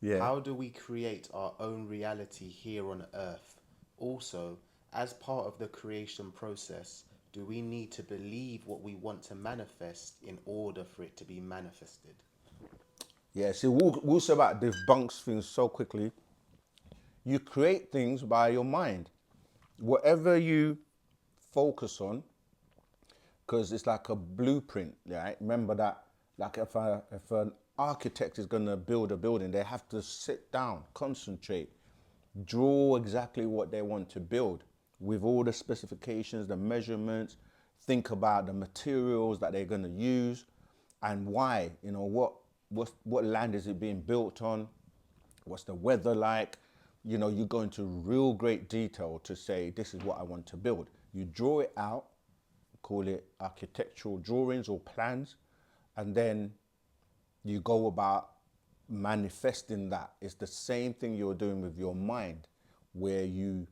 Yeah. How do we create our own reality here on Earth? Also, as part of the creation process, do we need to believe what we want to manifest in order for it to be manifested? Yeah, see, Wu-Sabat debunks things so quickly. You create things by your mind. Whatever you focus on, because it's like a blueprint, right? Remember that, like if an architect is going to build a building, they have to sit down, concentrate, draw exactly what they want to build with all the specifications, the measurements, think about the materials that they're going to use and why, what land is it being built on, what's the weather like. You go into real great detail to say this is what I want to build. You draw it out, call it architectural drawings or plans, and then you go about manifesting that. It's the same thing you're doing with your mind, where you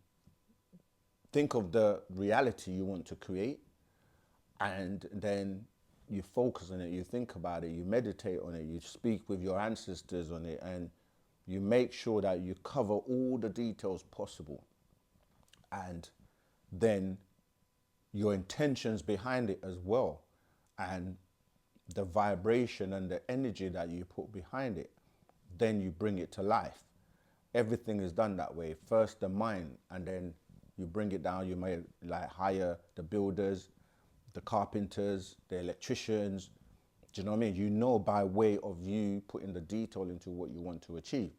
think of the reality you want to create, and then you focus on it, you think about it, you meditate on it, you speak with your ancestors on it, and you make sure that you cover all the details possible. And then your intentions behind it as well, and the vibration and the energy that you put behind it, then you bring it to life. Everything is done that way. First the mind, and then you bring it down. You may like hire the builders, the carpenters, the electricians. Do you know what I mean? You know, by way of you putting the detail into what you want to achieve.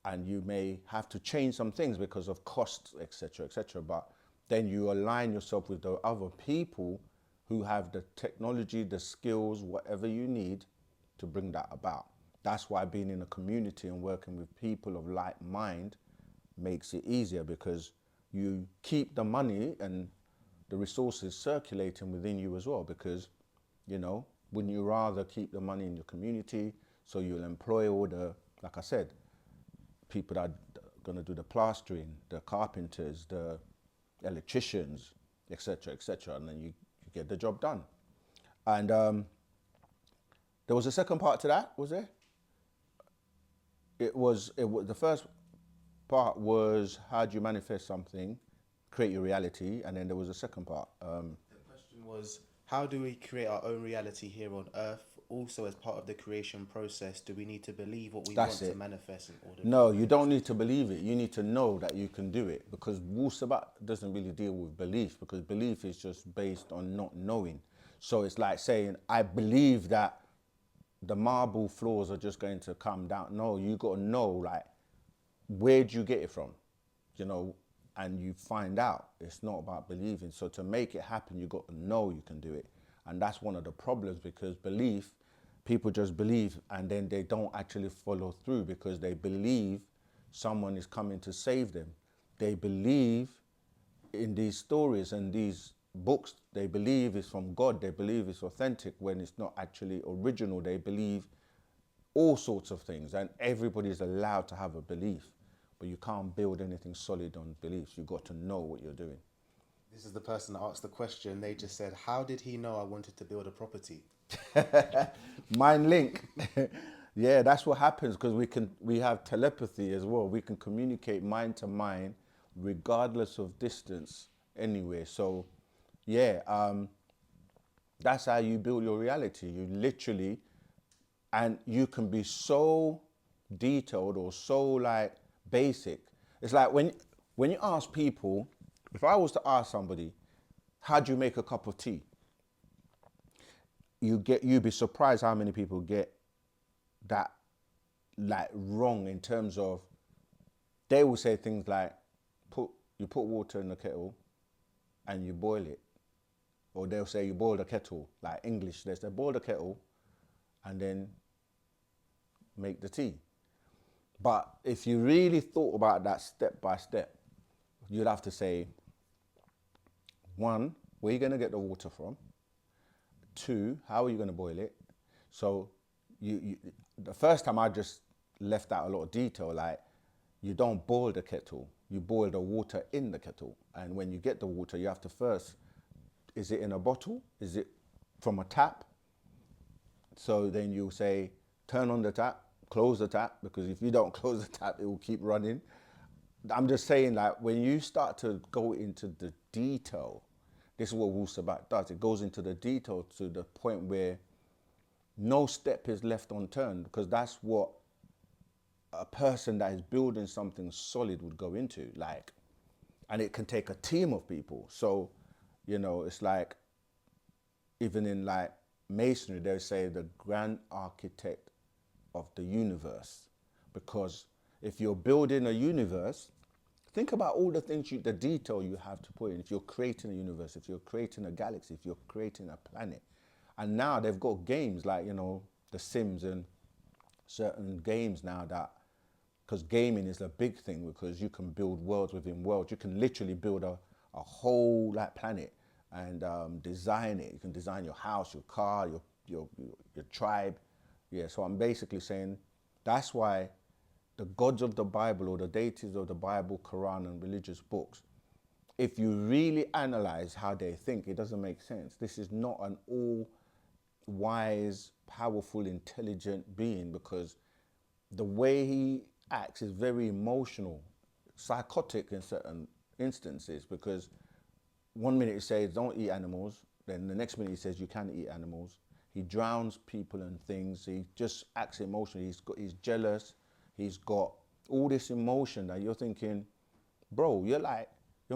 And you may have to change some things because of costs, etc., etc. But then you align yourself with the other people who have the technology, the skills, whatever you need to bring that about. That's why being in a community and working with people of like mind makes it easier, because you keep the money and the resources circulating within you as well. Because, wouldn't you rather keep the money in your community, so you'll employ all the, like I said, people that are going to do the plastering, the carpenters, the electricians, etc., etc., and then you get the job done. And there was a second part to that, was there? It was the first part was how do you manifest something, create your reality, and then there was a second part. The question was, how do we create our own reality here on Earth? Also, as part of the creation process, do we need to believe what we That's want to it. manifest in order for it No, to you don't manifest? need to believe it. You need to know that you can do it, because Wu-Sabat doesn't really deal with belief, because belief is just based on not knowing. So it's like saying, I believe that the marble floors are just going to come down. No, you got to know, like, where'd you get it from? You know, and you find out. It's not about believing. So to make it happen, you got to know you can do it. And that's one of the problems, because belief, people just believe and then they don't actually follow through, because they believe someone is coming to save them. They believe in these stories and these books, they believe it's from God, they believe it's authentic when it's not actually original. They believe all sorts of things, and everybody's allowed to have a belief, but you can't build anything solid on beliefs. You've got to know what you're doing. This is the person that asked the question. They just said, how did he know I wanted to build a property? Mind link. Yeah, that's what happens, because we have telepathy as well. We can communicate mind to mind regardless of distance anyway. So yeah, that's how you build your reality. You literally, and you can be so detailed or so like basic. It's like when you ask people, if I was to ask somebody, how do you make a cup of tea? You'd be surprised how many people get that like wrong, in terms of they will say things like you put water in the kettle and you boil it, or they'll say you boil the kettle, like English. They say boil the kettle and then make the tea. But if you really thought about that step by step, you'd have to say, one, where are you going to get the water from? Two, how are you going to boil it? So you the first time I just left out a lot of detail, like you don't boil the kettle, you boil the water in the kettle. And when you get the water, you have to first, is it in a bottle? Is it from a tap? So then you say, turn on the tap, close the tap, because if you don't close the tap, it will keep running. I'm just saying, like, when you start to go into the detail, this is what Wu-Sabat does. It goes into the detail to the point where no step is left unturned, because that's what a person that is building something solid would go into. Like, and it can take a team of people. So, it's like, even in like masonry, they say the grand architect of the universe. Because if you're building a universe, think about all the things, the detail you have to put in. If you're creating a universe, if you're creating a galaxy, if you're creating a planet. And now they've got games like, The Sims and certain games now that, because gaming is a big thing, because you can build worlds within worlds. You can literally build a whole like planet and design it. You can design your house, your car, your tribe. Yeah, so I'm basically saying that's why the gods of the Bible, or the deities of the Bible, Quran and religious books, if you really analyze how they think, it doesn't make sense. This is not an all wise, powerful, intelligent being, because the way he acts is very emotional, psychotic in certain instances, because one minute he says don't eat animals, then the next minute he says you can eat animals. He drowns people and things. He just acts emotionally. He's jealous. He's got all this emotion that you're thinking, bro, you're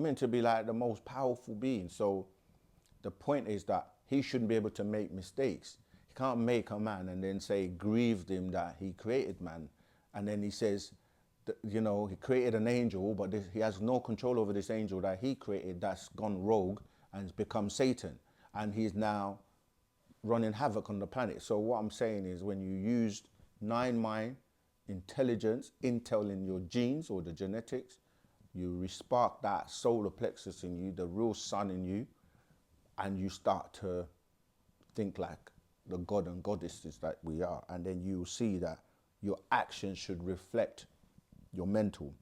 meant to be like the most powerful being. So the point is that he shouldn't be able to make mistakes. He can't make a man and then say grieved him that he created man, and then he says, he created an angel, but he has no control over this angel that he created that's gone rogue and has become Satan, and he's now running havoc on the planet. So what I'm saying is, when you used 9 mind, intelligence, intel in your genes or the genetics, you spark that solar plexus in you, the real sun in you, and you start to think like the god and goddesses that we are. And then you see that your actions should reflect your mental.